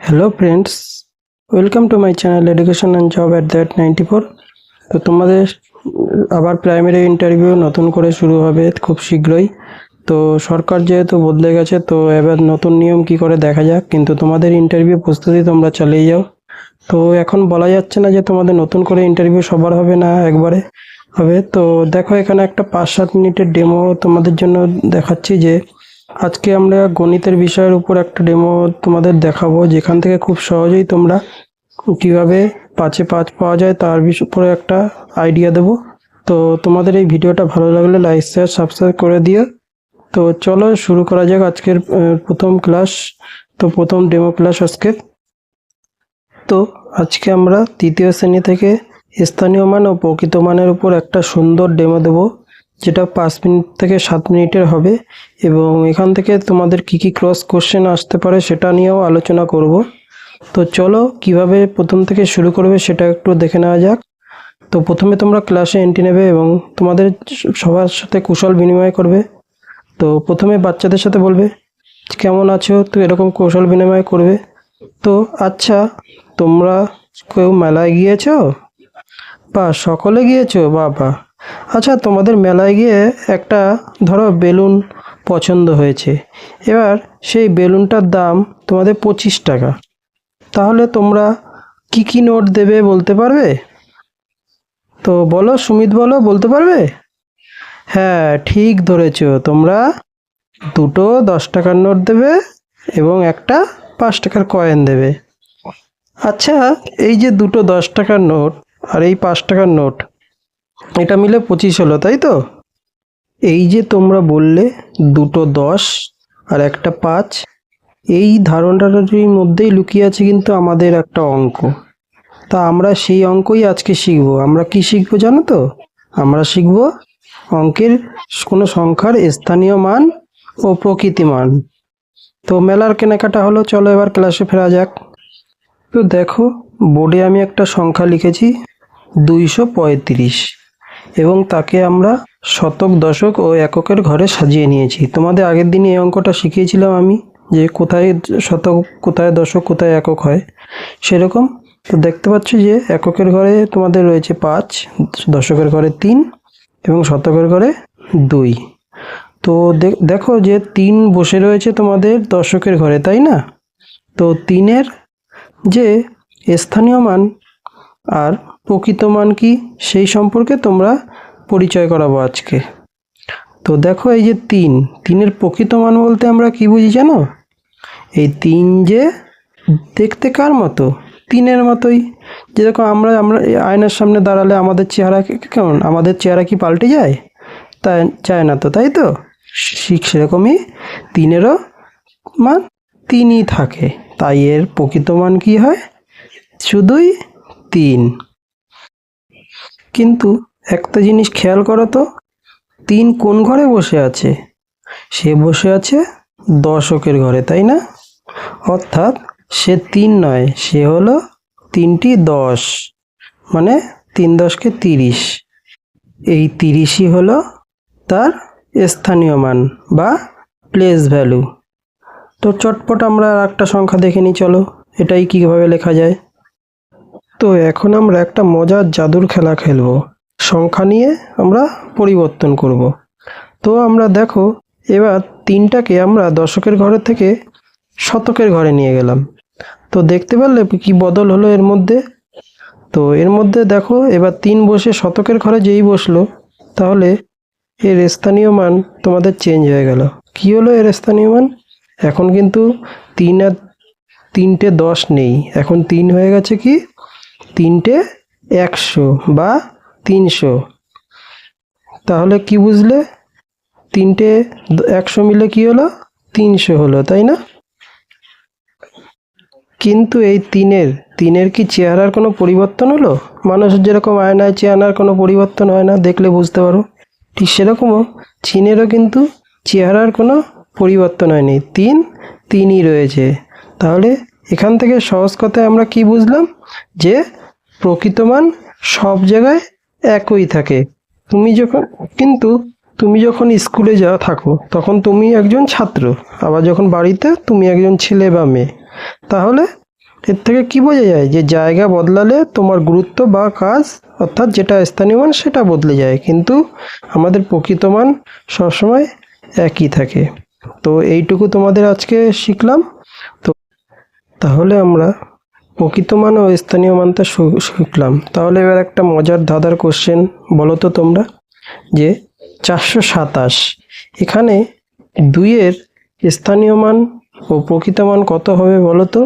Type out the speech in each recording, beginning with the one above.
Hello friends, welcome to my channel education and job at that 94। তো তোমাদের আবার primary interview নতুন করে শুরু হবে খুব শীঘ্রই। তো সরকার যেহেতু বদলে গেছে, তো এবার নতুন নিয়ম কি করে দেখা যাক, কিন্তু তোমাদের ইন্টারভিউ প্রস্তুতি তোমরা চালিয়ে যাও। তো এখন বলা যাচ্ছে না যে তোমাদের নতুন করে ইন্টারভিউ সবার হবে না একবারে হবে। তো দেখো, এখানে একটা 5-7 মিনিটের ডেমো তোমাদের জন্য দেখাচ্ছি। যে আজকে আমরা গণিতের বিষয়ের উপর একটা ডেমো তোমাদের দেখাবো, যেখান থেকে খুব সহজেই তোমরা কিভাবে 5-এ 5 পাওয়া যায় তার উপরে একটা আইডিয়া দেবো। তো তোমাদের এই ভিডিওটা ভালো লাগলে লাইক শেয়ার সাবস্ক্রাইব করে দিও। তো চলো শুরু করা যাক আজকের প্রথম ক্লাস। তো প্রথম ডেমো ক্লাস আজকের। তো আজকে আমরা তৃতীয় শ্রেণী থেকে স্থানীয় মান ও প্রকৃত মানের উপর একটা সুন্দর ডেমো দেব, যেটা 5 মিনিট থেকে 7 মিনিটের হবে। এবং এখান থেকে তোমাদের কি কি ক্রস কোশ্চেন আসতে পারে সেটা নিয়েও আলোচনা করব। তো চলো কিভাবে প্রথম থেকে শুরু করবে সেটা একটু দেখে নেওয়া যাক। তো প্রথমে তোমরা ক্লাসে এন্ট্রি নেবে এবং তোমাদের সবার সাথে কুশল বিনিময় করবে। তো প্রথমে বাচ্চাদের সাথে বলবে কেমন আছো, তো এরকম কৌশল বিনিময় করবে। তো আচ্ছা, তোমরা কেউ মেলায় গিয়েছো? বা সকলে গিয়েছো? বাবা, আচ্ছা, তোমাদের মেলায় গিয়ে একটা ধরো বেলুন পছন্দ হয়েছে। এবার সেই বেলুনটার দাম তোমাদের 25 টাকা। তাহলে তোমরা কি কি নোট দেবে বলতে পারবে? তো বলো সুমিত, বলো, বলতে পারবে? হ্যাঁ, ঠিক ধরেছো, তোমরা দুটো 10 টাকার নোট দেবে এবং একটা 5 টাকার কয়েন দেবে। আচ্ছা, এই যে দুটো 10 টাকার নোট আর এই 5 টাকার নোট, এটা মিলে 25 হলো, তাই তো? এই যে তোমরা বললে দুটো 10 আর একটা 5, এই ধারণাটার মধ্যেই লুকিয়ে আছে কিন্তু আমাদের একটা অঙ্ক। তা আমরা সেই অঙ্কই আজকে শিখব। আমরা কি শিখবো জানো তো? আমরা শিখব অঙ্কের কোনো সংখ্যার স্থানীয় মান ও প্রকৃতি মান। তো মেলার কেনাকাটা হলো, চলো এবার ক্লাসে ফেরা যাক। তো দেখো, বোর্ডে আমি একটা সংখ্যা লিখেছি 235, এবং তাকে আমরা শতক, দশক ও এককের ঘরে সাজিয়ে নিয়েছি। তোমাদের আগের দিনে এই অঙ্কটা শিখিয়েছিলাম আমি, যে কোথায় শতক, কোথায় দশক, কোথায় একক হয় সেরকম। তো দেখতে পাচ্ছ যে এককের ঘরে তোমাদের রয়েছে 5, দশকের ঘরে 3 এবং শতকের ঘরে 2। তো দেখো যে 3 বসে রয়েছে তোমাদের দশকের ঘরে, তাই না? তো 3-এর যে স্থানীয় মান আর প্রকৃত মান কি সেই সম্পর্কে তোমরা পরিচয় করাবো আজকে। তো দেখো, এই যে 3-এর প্রকৃত মান বলতে আমরা কি বুঝি জানো? এই 3 যে দেখতে কার মতো? 3-এর মতোই। যেরকম আমরা আমরা আয়নার সামনে দাঁড়ালে আমাদের চেহারা কেমন, আমাদের চেহারা কি পাল্টে যায়? তাই চায় না তো, তাই তো? ঠিক সেরকমই 3-এরও মান 3ই থাকে, তাই এর প্রকৃত মান কি হয়? শুধুই 3। কিন্তু একটা জিনিস খেয়াল করো তো, 3 কোন ঘরে বসে আছে? সে বসে আছে দশকের ঘরে, তাই না? অর্থাৎ সে 3 নয়, সে হলো 3টি 10, মানে 3 10 30। এই 30ই হলো তার স্থানীয় মান বা প্লেস ভ্যালু। তো চটপট আমরা আর একটা সংখ্যা দেখে নিই, চলো এটাই কীভাবে লেখা যায়। তো এখন আমরা একটা মজার জাদুর খেলা খেলবো, সংখ্যা নিয়ে আমরা পরিবর্তন করব। তো আমরা দেখো, এবার 3টাকে আমরা দশকের ঘরে থেকে শতকের ঘরে নিয়ে গেলাম। তো দেখতে পারলে কি বদল হলো এর মধ্যে? তো এর মধ্যে দেখো, এবার 3 বসে শতকের ঘরে যেই বসলো, তাহলে এর স্থানীয় মান তোমাদের চেঞ্জ হয়ে গেল। কি হলো এর স্থানীয় মান? এখন কিন্তু 3 আর 3টে 10 নেই, এখন 3 হয়ে গেছে কি 3টে 100 বা 300। তাহলে কি বুঝলে? 3টে 100 মিলে কি হলো? 300 হলো, তাই না? কিন্তু এই 3-এর কি চেহারার কোনো পরিবর্তন হলো? মানুষের যেরকম আয়নায় চেহারার কোনো পরিবর্তন হয় না, দেখলে বুঝতে পারো, ঠিক সেরকমও চিনেরও কিন্তু চেহারার কোনো পরিবর্তন হয়নি, 3ই রয়েছে। তাহলে এখান থেকে সহজ কথায় আমরা কি বুঝলাম? যে প্রকৃত মান সব জায়গায় একই থাকে। তুমি যখন স্কুলে থাকো তখন তুমি একজন ছাত্র, আবার যখন বাড়িতে তুমি একজন ছেলে বা মেয়ে। তাহলে এর থেকে কি বোঝা যায় যে জায়গা বদলালে তোমার গুরুত্ব বা কাজ অর্থাৎ যেটা স্থানীয় মান সেটা বদলে যায়, কিন্তু আমাদের প্রকৃত মান সবসময় একই থাকে। তো এইটুকু তোমাদের আজকে শিখলাম। তো তাহলে আমরা প্রকৃত মান ও স্থানীয় মানটা শিখলাম। তাহলে এবার একটা মজার ধাঁধার কোশ্চেন বলো তো তোমরা, যে 427 এখানে 2-এর স্থানীয় মান ও প্রকৃত মান কত হবে বলো তো?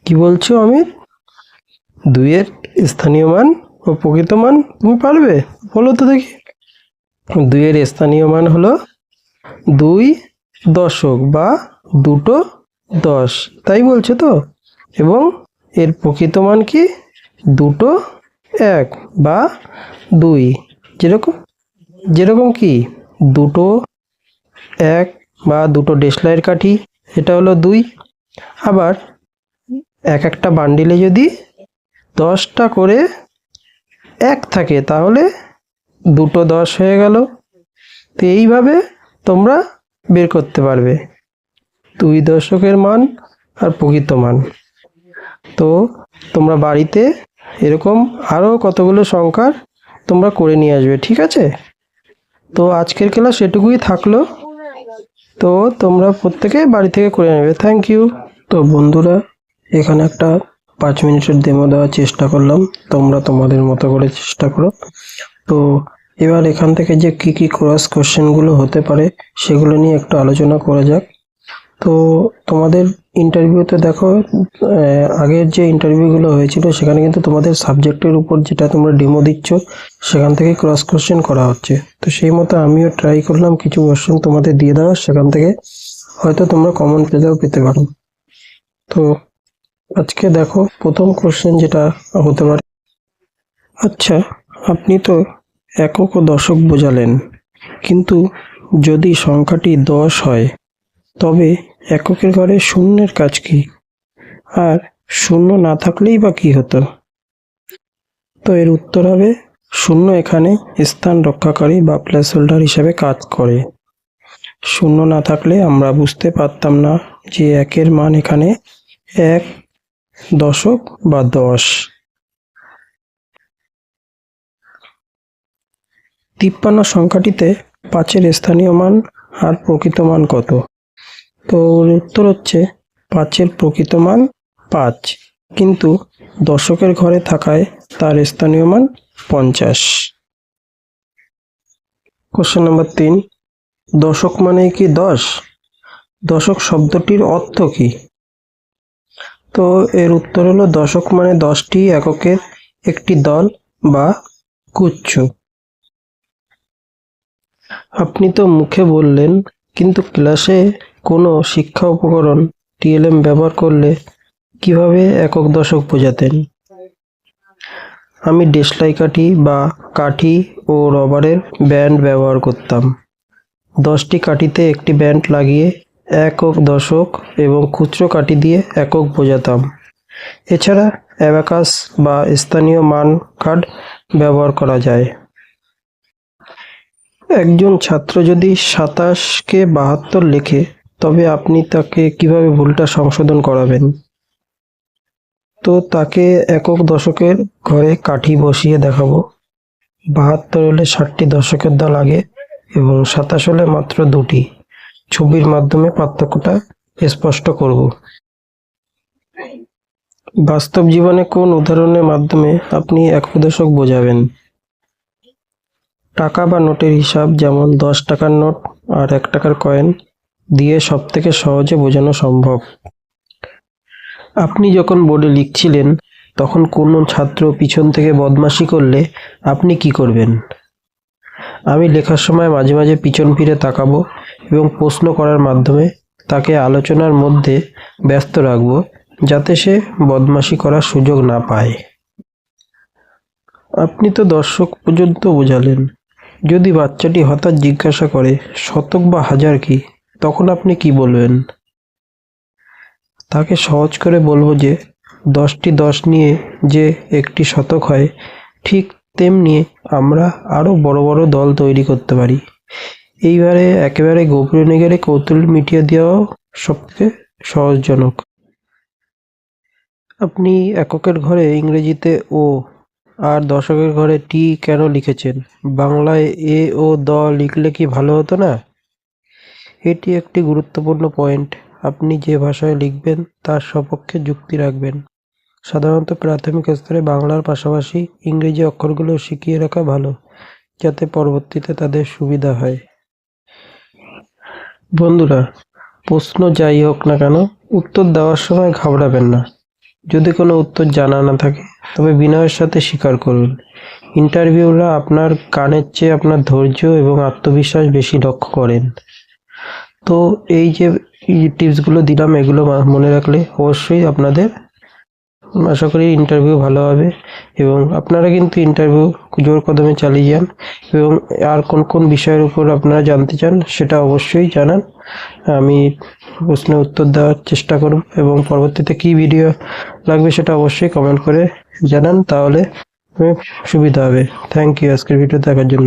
কি বলছো অমিত? 2-এর স্থানীয় মান ও প্রকৃত মান তুমি পারবে? বলো তো দেখি। 2-এর স্থানীয় মান হলো 2 দশক বা 2 10, তাই বলছো তো? এবং এর প্রকৃত মান কি? 2 1 বা 2, যেরকম যেরকম কি 2 1 বা 2 দেশলাইয়ের কাঠি, এটা হলো 2। আবার এক একটা বান্ডিলে যদি 10টা করে 1 থাকে তাহলে 2 10 হয়ে গেল। তো এইভাবে তোমরা বের করতে পারবে 2 দশকের মান আর প্রকৃত মান। তো তোমরা বাড়িতে এরকম আরও কতগুলো সংখ্যার তোমরা করে নিয়ে আসবে, ঠিক আছে? তো আজকের ক্লাস এটুকুই থাকলো। তো তোমরা প্রত্যেকে বাড়ি থেকে করে নেবে। Thank you. তো বন্ধুরা, এখানে একটা 5 মিনিটের ডেমো দেওয়ার চেষ্টা করলাম, তোমরা তোমাদের মতো করে চেষ্টা করো। তো এবার এখান থেকে যে কি কি ক্রস কোশ্চেনগুলো হতে পারে সেগুলো নিয়ে একটু আলোচনা করা যাক। তো তোমাদের ইন্টারভিউতে দেখো, আগের যে ইন্টারভিউগুলো হয়েছিল সেখানে কিন্তু তোমাদের সাবজেক্টের উপর যেটা তোমরা ডেমো দিচ্ছ সেখান থেকে ক্রস কোশ্চেন করা হচ্ছে। তো সেই মতো আমিও ট্রাই করলাম কিছু কোশ্চেন তোমাদের দিয়ে দেওয়ার, সেখান থেকে হয়তো তোমরা কমন পেতে পারো। তো আজকে দেখো প্রথম কোশ্চেন যেটা হতে পারে, আচ্ছা আপনি তো একক ও দশক বোঝালেন, কিন্তু যদি সংখ্যাটি 10 হয় তবে এককের ঘরে শূন্যের কাজ কি? আর শূন্য না থাকলেই বা কি হতো? তো এর উত্তর হবে, শূন্য এখানে স্থান রক্ষাকারী বা প্লেস হোল্ডার হিসাবে কাজ করে। শূন্য না থাকলে আমরা বুঝতে পারতাম না যে একের মান এখানে 1 দশক বা 10। 53 সংখ্যাটিতে 5-এর স্থানীয় মান আর প্রকৃত মান কত? তো উত্তর হচ্ছে 5-এর প্রকৃত মান 5, কিন্তু দশকের ঘরে থাকায় তার স্থানীয় মান 50। কোশ্চেন নাম্বার 3, দশক মানে কি 10? দশক শব্দটির অর্থ কি? তো এর উত্তর হলো, দশক মানে 10টি এককের একটি দল বা গুচ্ছ। আপনি তো মুখে বললেন, কিন্তু ক্লাসে কোনো শিক্ষা উপকরণ টিএলএম ব্যবহার করলে কিভাবে একক দশক বোঝাতেন? আমি দেশলাই কাঠি বা কাঠি ও রবারের ব্যান্ড ব্যবহার করতাম। 10টি কাঠিতে একটি ব্যান্ড লাগিয়ে একক দশক এবং খুচরো কাঠি দিয়ে একক বোঝাতাম। এছাড়া অ্যাবাকাস বা স্থানীয় মান কার্ড ব্যবহার করা যায়। একজন ছাত্র যদি 27কে 72 লেখে তবে আপনি তাকে কিভাবে ভুলটা সংশোধন করাবেন? তো তাকে একক দশকের ঘরে কাঠি বসিয়ে দেখাবো। 72 হলে 60টি দশকের দল আগে এবং 27 হলে মাত্র 2টি। ছবির মাধ্যমে পার্থক্যটা স্পষ্ট করব। বাস্তব জীবনে কোন উদাহরণের মাধ্যমে আপনি একক দশক বোঝাবেন? টাকা বা নোটের হিসাব, যেমন 10 টাকার নোট আর 1 টাকার কয়েন দিয়ে সবথেকে সহজে বোঝানো সম্ভব। আপনি যখন বোর্ডে লিখছিলেন তখন কোনো ছাত্র পিছন থেকে বদমাশি করলে আপনি কি করবেন? আমি লেখার সময় মাঝে মাঝে পিছন ফিরে তাকাবো এবং প্রশ্ন করার মাধ্যমে তাকে আলোচনার মধ্যে ব্যস্ত রাখব, যাতে সে বদমাশি করার সুযোগ না পায়। আপনি তো দশক পর্যন্ত বোঝালেন, যদি বাচ্চাটি হঠাৎ জিজ্ঞাসা করে শতক বা হাজার কি, তখন আপনি কি বলবেন? তাকে সহজ করে বলবো যে 10টি 10 নিয়ে যে একটি শতক হয়, ঠিক তেমনি আমরা আরও বড় বড় দল তৈরি করতে পারি। এইবারে একেবারে গভীরে গেলে কৌতূহল মিটিয়ে দেওয়াও সবথেকে সহজজনক। আপনি এককের ঘরে ইংরেজিতে ও আর দশকের ঘরে টি কেন লিখেছেন? বাংলায় এ ও দ লিখলে কি ভালো হতো না? এটি একটি গুরুত্বপূর্ণ পয়েন্ট। আপনি যে ভাষায় লিখবেন তার সপক্ষে যুক্তি রাখবেন। সাধারণত প্রাথমিক স্তরে বাংলার পাশাপাশি ইংরেজি অক্ষরগুলো শিখিয়ে রাখা ভালো, যাতে পরবর্তীতে তাদের সুবিধা হয়। বন্ধুরা, প্রশ্ন যাই হোক না কেন, উত্তর দেওয়ার সময় ঘাবড়াবেন না। যদি কোনো উত্তর জানা না থাকে তবে বিনয়ের সাথে স্বীকার করুন। ইন্টারভিউরা আপনার কানের চেয়ে আপনার ধৈর্য এবং আত্মবিশ্বাস বেশি লক্ষ্য করেন। তো এই যে টিপসগুলো দিলাম, এগুলো মনে রাখলে অবশ্যই আপনাদের আশা করি ইন্টারভিউ ভালো হবে। এবং আপনারা কিন্তু ইন্টারভিউ জোর কদমে চালিয়ে যান, এবং আর কোন কোন বিষয়ের উপর আপনারা জানতে চান সেটা অবশ্যই জানান। আমি প্রশ্নের উত্তর দেওয়ার চেষ্টা করব, এবং পরবর্তীতে কী ভিডিও লাগবে সেটা অবশ্যই কমেন্ট করে জানান, তাহলে সুবিধা হবে। থ্যাংক ইউ আজকের ভিডিও দেখার জন্য।